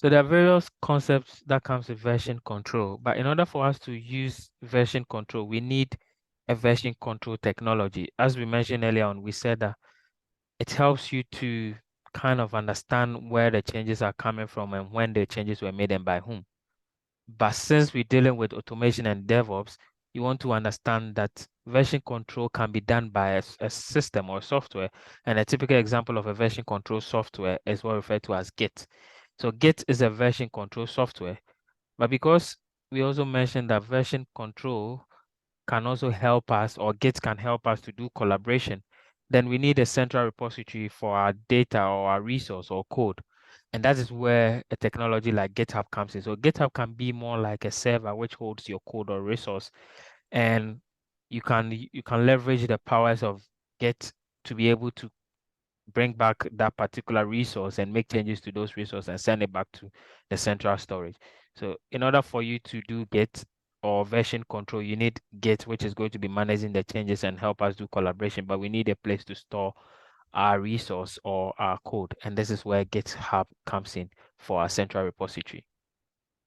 So there are various concepts that comes with version control, but in order for us to use version control, we need a version control technology. As we mentioned earlier on, we said that it helps you to kind of understand where the changes are coming from and when the changes were made and by whom. But since we're dealing with automation and DevOps, you want to understand that version control can be done by a system or software. And a typical example of a version control software is what we refer to as Git. So Git is a version control software. But because we also mentioned that version control can also help us, or Git can help us to do collaboration, then we need a central repository for our data or our resource or code. And that is where a technology like GitHub comes in. So GitHub can be more like a server which holds your code or resource, and you can leverage the powers of Git to be able to bring back that particular resource and make changes to those resources and send it back to the central storage. So in order for you to do Git or version control, you need Git, which is going to be managing the changes and help us do collaboration, but we need a place to store our resource or our code. And this is where GitHub comes in for our central repository.